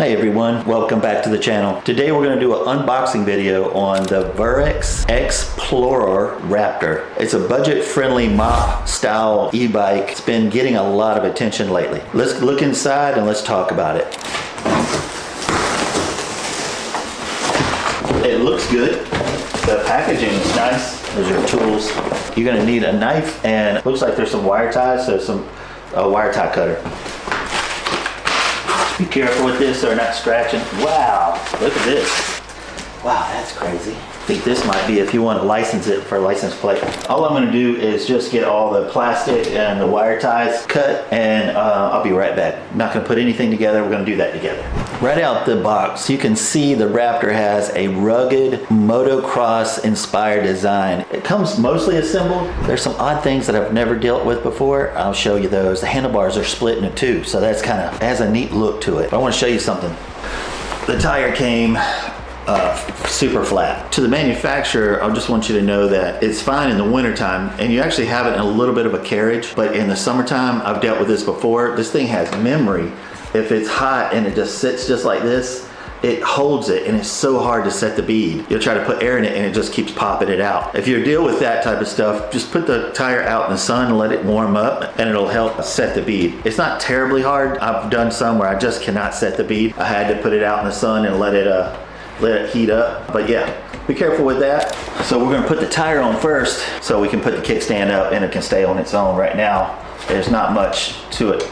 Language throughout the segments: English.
Hey everyone, welcome back to the channel. Today we're going to do an unboxing video on the Varun X-Plorer Raptor. It's a budget-friendly mop style e-bike. It's been getting a lot of attention lately. Let's look inside and let's talk about it. It looks good. The packaging is nice. Those are tools. You're going to need a knife, and it looks like there's some wire ties, so a wire tie cutter. Be careful with this so they're not scratching. Wow, look at this. Wow, that's crazy. I think this might be if you want to license it for a license plate. All I'm going to do is just get all the plastic and the wire ties cut, and I'll be right back. I'm not going to put anything together. We're going to do that together. Right out the box, you can see the Raptor has a rugged motocross inspired design. It comes mostly assembled. There's some odd things that I've never dealt with before. I'll show you those. The handlebars are split into two, so that's kind of has a neat look to it. But I want to show you something. The tire came super flat. To the manufacturer, I just want you to know that it's fine in the wintertime, and you actually have it in a little bit of a carriage, but in the summertime, I've dealt with this before. This thing has memory. If it's hot and it just sits just like this, it holds it, and it's so hard to set the bead. You'll try to put air in it and it just keeps popping it out. If you deal with that type of stuff, just put the tire out in the sun and let it warm up, and it'll help set the bead. It's not terribly hard. I've done some where I just cannot set the bead. I had to put it out in the sun and let it heat up. But yeah, be careful with that. So we're gonna put the tire on first so we can put the kickstand up and it can stay on its own. Right now, there's not much to it.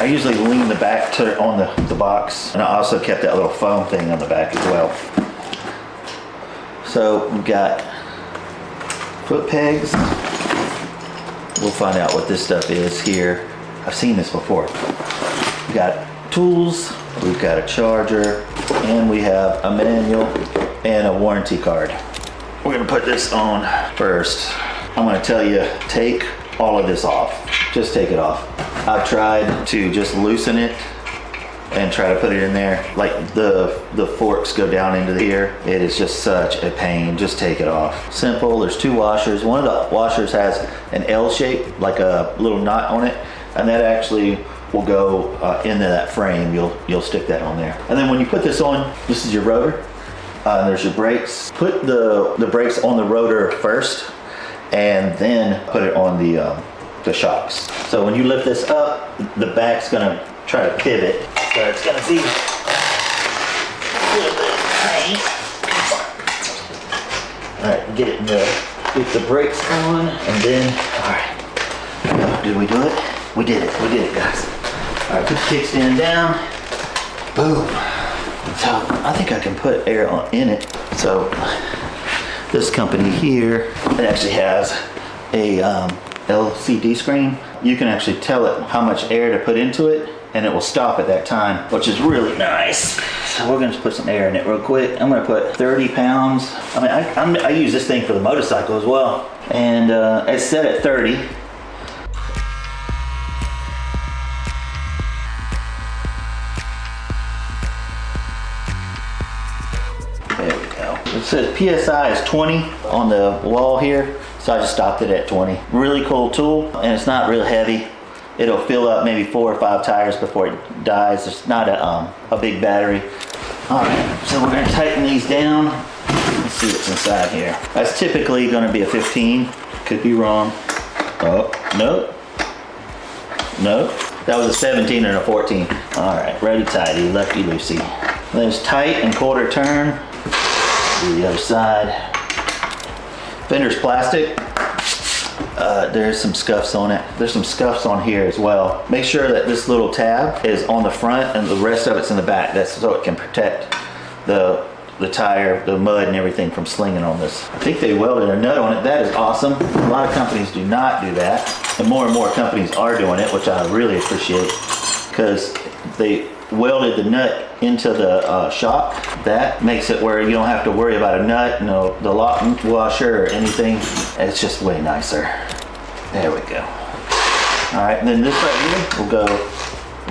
I usually lean the back on the box, and I also kept that little foam thing on the back as well. So we've got foot pegs. We'll find out what this stuff is here. I've seen this before. We got tools, we've got a charger, and we have a manual and a warranty card. We're gonna put this on first. I'm gonna tell you, take all of this off. Just take it off. I've tried to just loosen it and try to put it in there. Like the forks go down into here. It is just such a pain. Just take it off. Simple. There's two washers. One of the washers has an L shape, like a little knot on it, and that actually will go into that frame. You'll stick that on there. And then when you put this on, this is your rotor. There's your brakes. Put the brakes on the rotor first, and then put it on the shocks. So when you lift this up, the back's gonna try to pivot. So it's gonna be a little bit tight. All right, get the brakes on, and then, all right. Did we do it? We did it, guys. All right, put the kickstand down. Boom. So I think I can put air in it. So this company here, it actually has a LCD screen. You can actually tell it how much air to put into it, and it will stop at that time, which is really nice. So we're gonna just put some air in it real quick. I'm gonna put 30 pounds. I mean, I use this thing for the motorcycle as well. And it's set at 30. There we go. It says PSI is 20 on the wall here, so I just stopped it at 20. Really cool tool, and it's not real heavy. It'll fill up maybe 4 or 5 tires before it dies. It's not a big battery. All right, so we're gonna tighten these down. Let's see what's inside here. That's typically gonna be a 15. Could be wrong. Oh, nope. Nope. That was a 17 and a 14. All right, righty tighty, lefty loosey. There's tight and quarter turn. Do the other side. Fender's plastic. There's some scuffs on it. There's some scuffs on here as well. Make sure that this little tab is on the front and the rest of it's in the back. That's so it can protect the tire, the mud and everything from slinging on this. I think they welded a nut on it. That is awesome. A lot of companies do not do that. And more companies are doing it, which I really appreciate, because they welded the nut into the shock. That makes it where you don't have to worry about a nut, the lock washer or anything. It's just way nicer. There we go. All right, and then this right here will go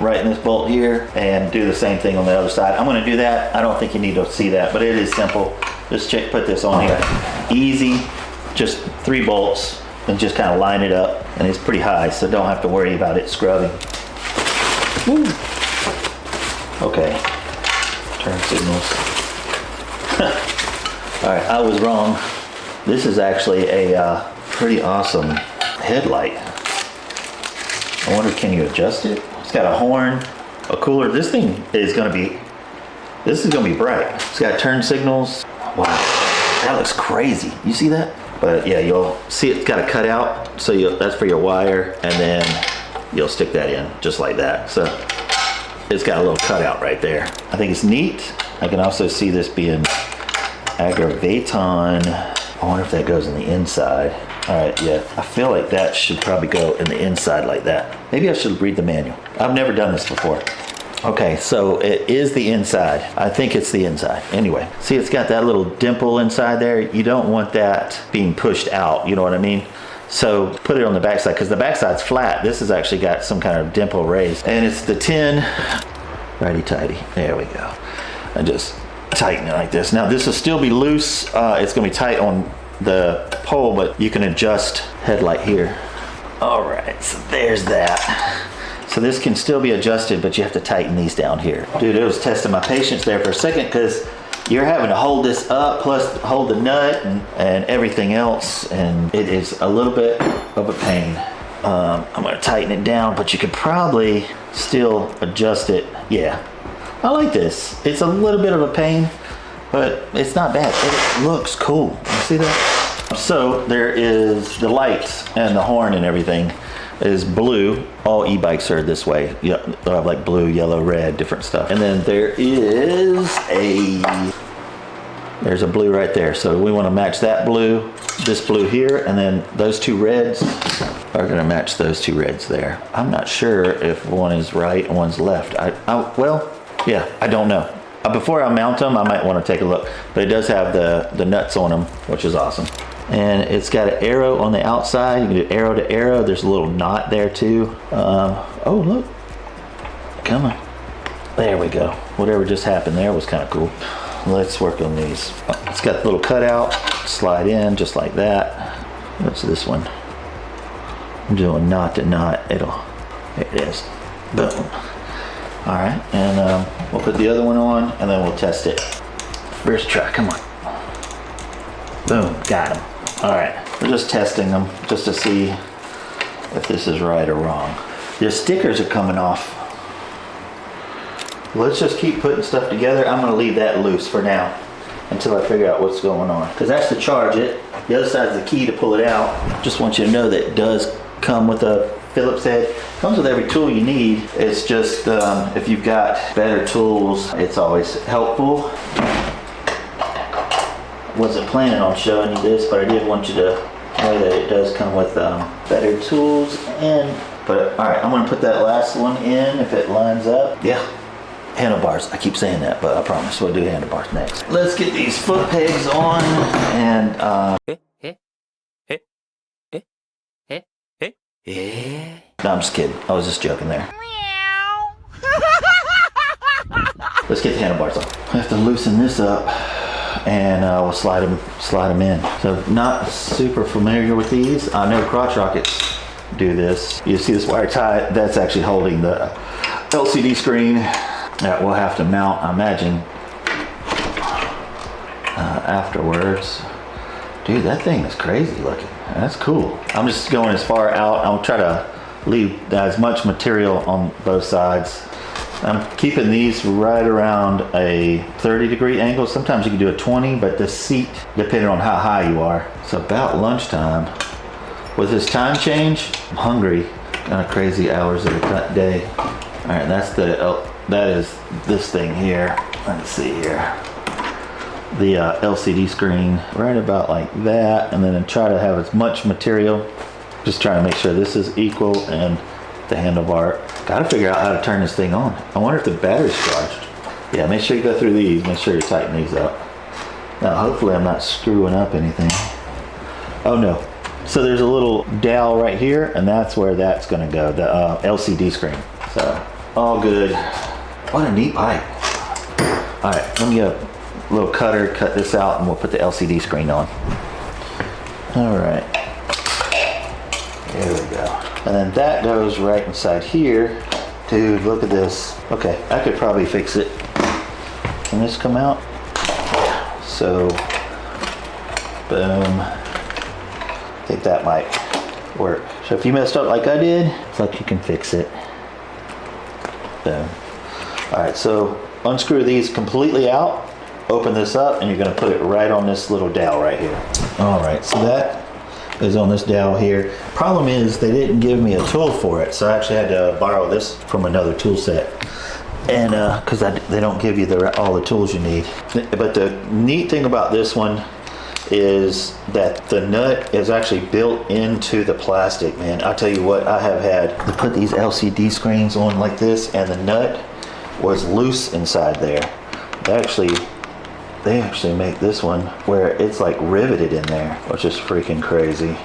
right in this bolt here and do the same thing on the other side. I'm gonna do that. I don't think you need to see that, but it is simple. Just put this on here. Easy, just 3 bolts and just kind of line it up. And it's pretty high, so don't have to worry about it scrubbing. Woo. Okay, Turn signals. All right, I was wrong. This is actually a pretty awesome headlight. I wonder, can you adjust it? It's got a horn, a cooler. This is gonna be bright. It's got turn signals. Wow, that looks crazy. You see that? But yeah, you'll see it's got a cutout. So that's for your wire, and then you'll stick that in just like that. So it's got a little cutout right there. I think it's neat. I can also see this being aggravaton. I wonder if that goes in the inside. All right, yeah. I feel like that should probably go in the inside like that. Maybe I should read the manual. I've never done this before. Okay, so it is the inside. I think it's the inside. Anyway, see, it's got that little dimple inside there. You don't want that being pushed out, you know what I mean? So put it on the backside, because the backside's flat. This has actually got some kind of dimple raised. And it's the 10 righty-tighty. There we go. I just tighten it like this. Now this will still be loose. It's gonna be tight on the pole, but you can adjust headlight here. All right, so there's that. So this can still be adjusted, but you have to tighten these down here. Dude, it was testing my patience there for a second, because you're having to hold this up, plus hold the nut and everything else, and it is a little bit of a pain. I'm gonna tighten it down, but you could probably still adjust it. Yeah, I like this. It's a little bit of a pain, but it's not bad. It looks cool. You see that? So there is the lights and the horn and everything is blue. All e-bikes are this way. Yeah, they'll have like blue, yellow, red, different stuff. And then there's a blue right there. So we want to match that blue, this blue here, and then those two reds are going to match those two reds there. I'm not sure if one is right and one's left. Well, yeah, I don't know. Before I mount them, I might want to take a look. But it does have the nuts on them, which is awesome. And it's got an arrow on the outside. You can do arrow to arrow. There's a little knot there too. Oh, look. Come on. There we go. Whatever just happened there was kind of cool. Let's work on these. It's got a little cutout. Slide in just like that. What's this one? I'm doing knot to knot. There it is. Boom. All right, and we'll put the other one on, and then we'll test it. First try, come on. Boom, got them. All right, we're just testing them just to see if this is right or wrong. The stickers are coming off. Let's just keep putting stuff together. I'm gonna leave that loose for now until I figure out what's going on. Because that's to charge it. The other side is the key to pull it out. Just want you to know that it does come with a Phillips head. Comes with every tool you need. It's just if you've got better tools, it's always helpful. Wasn't planning on showing you this, but I did want you to know that it does come with better tools. But all right, I'm gonna put that last one in if it lines up. Yeah, handlebars. I keep saying that, but I promise we'll do handlebars next. Let's get these foot pegs on and. Yeah. No, I'm just kidding. I was just joking there. Let's get the handlebars on. I have to loosen this up, and we'll slide them in. So not super familiar with these. I know crotch rockets do this. You see this wire tie? That's actually holding the LCD screen that we'll have to mount, I imagine, afterwards. Dude, that thing is crazy looking. That's cool. I'm just going as far out. I'll try to leave as much material on both sides. I'm keeping these right around a 30-degree angle. Sometimes you can do a 20, but the seat, depending on how high you are. It's about lunchtime. With this time change, I'm hungry. Kind of crazy hours of the day. All right, that is this thing here. Let's see here. The LCD screen right about like that, and then try to have as much material. Just trying to make sure this is equal, and the handlebar. Gotta figure out how to turn this thing on. I wonder if the battery's charged. Yeah, make sure you go through these. Make sure you tighten these up. Now, hopefully I'm not screwing up anything. Oh no. So there's a little dowel right here, and that's where that's gonna go, the LCD screen. So, all good. What a neat bike. All right, let me get a little cutter, cut this out, and we'll put the LCD screen on. All right. There we go. And then that goes right inside here. Dude, look at this. Okay, I could probably fix it. Can this come out? So, boom. I think that might work. So if you messed up like I did, it's like you can fix it. Boom. All right, so unscrew these completely out, open this up, and you're gonna put it right on this little dowel right here. All right, so that is on this dowel here. Problem is they didn't give me a tool for it, so I actually had to borrow this from another tool set. And because they don't give you all the tools you need. But the neat thing about this one is that the nut is actually built into the plastic, man. I'll tell you what, I have had to put these LCD screens on like this, and the nut was loose inside there. They actually make this one where it's like riveted in there, which is freaking crazy.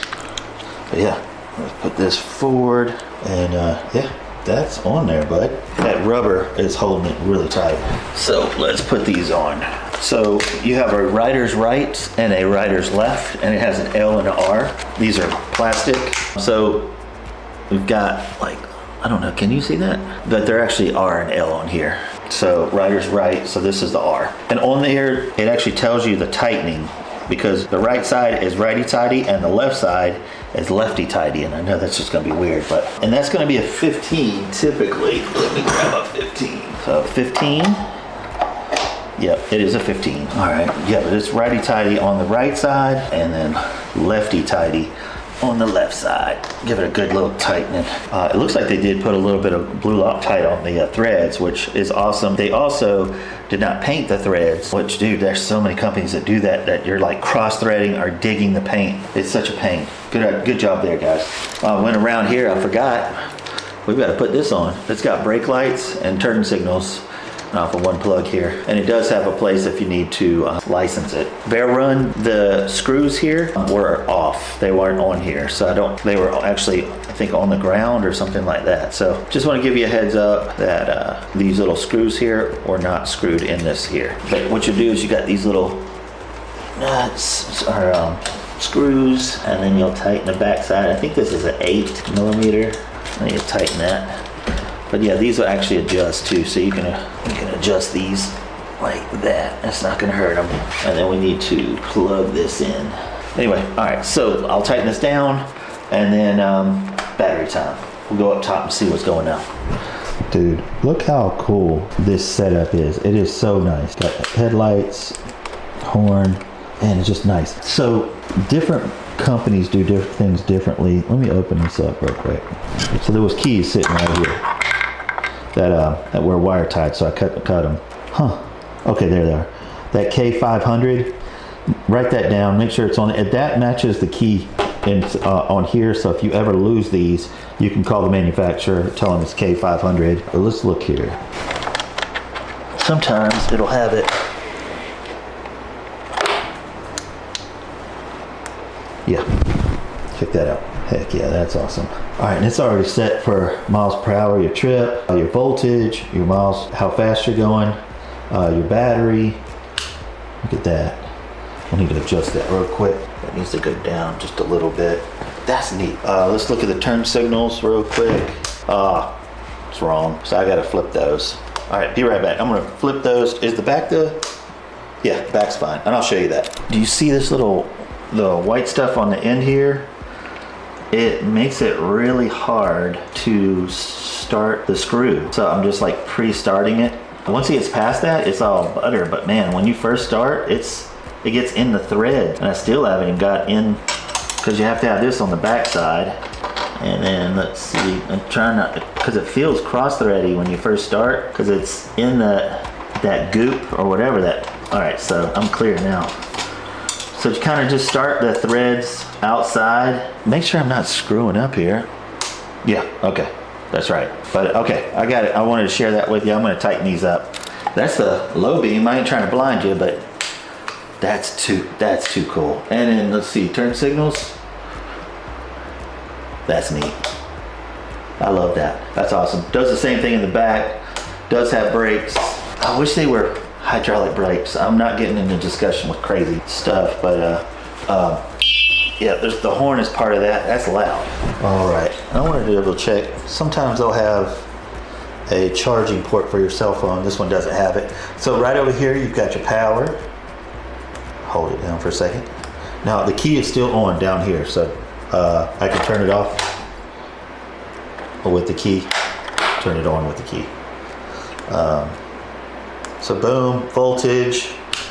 But yeah, let's put this forward, and yeah, that's on there, bud. That rubber is holding it really tight. So let's put these on. So you have a rider's right and a rider's left, and it has an L and an R. These are plastic. So we've got like, I don't know, can you see that? But there actually are an L on here. So rider's right, so this is the R. And on there, it actually tells you the tightening, because the right side is righty-tighty and the left side is lefty-tighty. And I know that's just gonna be weird, and that's gonna be a 15 typically. Let me grab a 15. So 15, yep, it is a 15. All right, yeah, but it's righty-tighty on the right side and then lefty-tighty on the left side. Give it a good little tightening. It looks like they did put a little bit of blue Loctite on the threads, which is awesome. They also did not paint the threads, which, dude, there's so many companies that do that you're like cross-threading or digging the paint. It's such a pain. Good job there, guys. Went around here, I forgot. We've got to put this on. It's got brake lights and turn signals for one plug here, and it does have a place if you need to license it. Bear Run, the screws here were off. They weren't on here, so they were actually, I think, on the ground or something like that. So just want to give you a heads up that these little screws here were not screwed in this here. But what you do is you got these little nuts or screws, and then you'll tighten the back side. I think this is an 8mm. And you tighten that. But yeah, these will actually adjust too, so you can adjust these like that. That's not gonna hurt them. And then we need to plug this in. Anyway, all right, so I'll tighten this down, and then battery time. We'll go up top and see what's going on. Dude, look how cool this setup is. It is so nice. Got headlights, horn, and it's just nice. So different companies do different things differently. Let me open this up real quick. So there was keys sitting right here that were wire tied, so I cut them. Huh. Okay, there they are. That K500, write that down. Make sure it's on it. That matches the key on here, so if you ever lose these, you can call the manufacturer, tell them it's K500. But let's look here. Sometimes it'll have it. Yeah, check that out. Heck yeah, that's awesome. All right, and it's already set for miles per hour, your trip, your voltage, your miles, how fast you're going, your battery. Look at that. I need to adjust that real quick. That needs to go down just a little bit. That's neat. Let's look at the turn signals real quick. It's wrong, so I gotta flip those. All right, be right back. I'm gonna flip those. Is the back yeah, the back's fine, and I'll show you that. Do you see this the white stuff on the end here? It makes it really hard to start the screw. So I'm just like pre-starting it. Once it gets past that, it's all butter. But man, when you first start, it gets in the thread. And I still haven't even got in, because you have to have this on the back side. And then let's see, I'm trying not, because it feels cross-thready when you first start, because it's in that goop or whatever that. All right, so I'm clear now. So you kind of just start the threads outside. Make sure I'm not screwing up here. Yeah, okay, that's right. But okay, I got it. I wanted to share that with you. I'm gonna tighten these up. That's the low beam. I ain't trying to blind you, but that's too cool. And then let's see, turn signals. That's neat. I love that. That's awesome. Does the same thing in the back. Does have brakes. I wish they were hydraulic brakes. I'm not getting into discussion with crazy stuff, but yeah, there's the horn is part of that. That's loud. All right, I wanted to double check. Sometimes they'll have a charging port for your cell phone. This one doesn't have it. So right over here, you've got your power. Hold it down for a second. Now the key is still on down here, so I can turn it off with the key, turn it on with the key. So boom, voltage,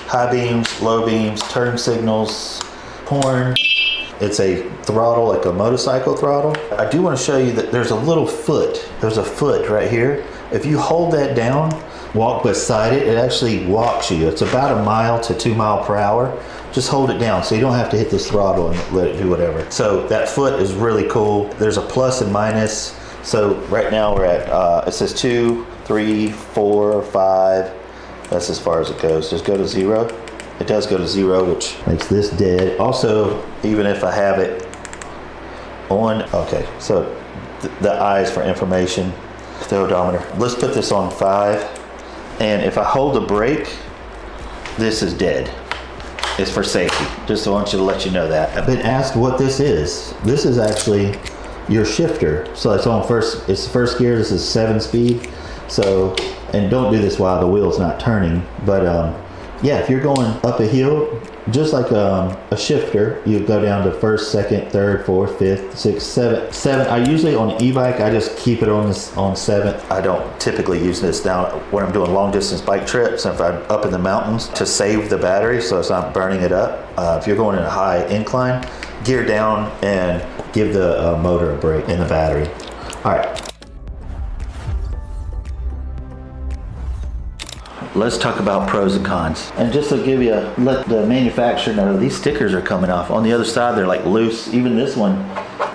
high beams, low beams, turn signals, horn. It's a throttle, like a motorcycle throttle. I do want to show you that there's a little foot. There's a foot right here. If you hold that down, walk beside it, it actually walks you. It's about 1 mile to 2 miles per hour. Just hold it down so you don't have to hit this throttle and let it do whatever. So that foot is really cool. There's a plus and minus. So right now we're at, it says 2, 3, 4, 5. That's as far as it goes. Just go to 0. It does go to 0, which makes this dead. Also, even if I have it on, okay, so the I is for information, the odometer. Let's put this on 5. And if I hold the brake, this is dead. It's for safety. Just want you to let you know that. I've been asked what this is. This is actually your shifter. So it's on first, it's the first gear. This is 7-speed. So, and don't do this while the wheel's not turning, but yeah, if you're going up a hill, just like a shifter, you go down to first, second, third, fourth, fifth, sixth, seventh. I usually on an e-bike, I just keep it on this on 7th. I don't typically use this down when I'm doing long distance bike trips. If I'm up in the mountains to save the battery, so it's not burning it up. If you're going in a high incline, gear down and give the motor a break in the battery. All right. Let's talk about pros and cons. And just to give you, let the manufacturer know, these stickers are coming off. On the other side, they're like loose. Even this one,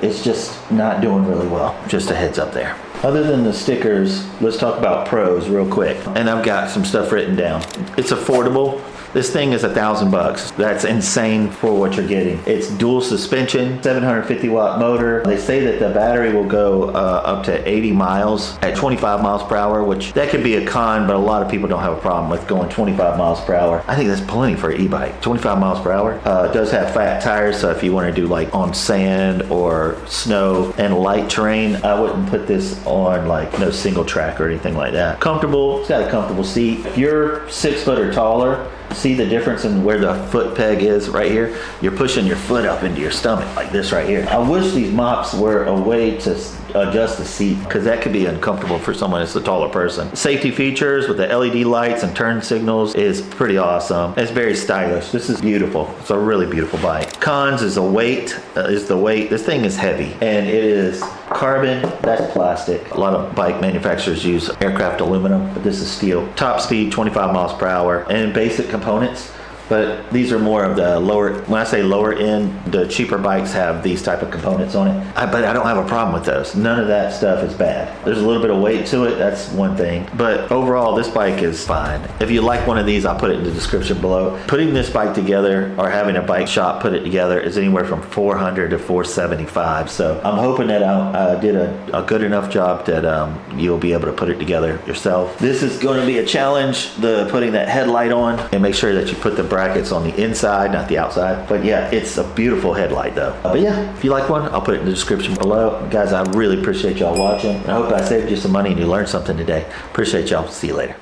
it's just not doing really well. Just a heads up there. Other than the stickers, let's talk about pros real quick. And I've got some stuff written down. It's affordable. This thing is $1,000. That's insane for what you're getting. It's dual suspension, 750 watt motor. They say that the battery will go up to 80 miles at 25 miles per hour, which that could be a con, but a lot of people don't have a problem with going 25 miles per hour. I think that's plenty for an e-bike. 25 miles per hour. It does have fat tires, so if you want to do like on sand or snow and light terrain, I wouldn't put this on like no single track or anything like that. Comfortable, it's got a comfortable seat. If you're 6 foot or taller, see the difference in where the foot peg is right here? You're pushing your foot up into your stomach like this right here. I wish these mops were a way to adjust the seat, because that could be uncomfortable for someone that's a taller person. Safety features with the LED lights and turn signals is pretty awesome. It's very stylish. This is beautiful. It's a really beautiful bike. Cons is the weight. This thing is heavy, and it is carbon. That's plastic. A lot of bike manufacturers use aircraft aluminum, but this is steel. Top speed 25 miles per hour, and basic components. But these are more of the lower, when I say lower end, the cheaper bikes have these type of components on it. But I don't have a problem with those. None of that stuff is bad. There's a little bit of weight to it, that's one thing. But overall, this bike is fine. If you like one of these, I'll put it in the description below. Putting this bike together, or having a bike shop put it together, is anywhere from $400 to $475. So I'm hoping that I did a good enough job that you'll be able to put it together yourself. This is going to be a challenge, putting that headlight on, and make sure that you put the brackets on the inside, not the outside. But yeah, it's a beautiful headlight though. But yeah, if you like one, I'll put it in the description below. Guys, I really appreciate y'all watching. I hope I saved you some money and you learned something today. Appreciate y'all. See you later.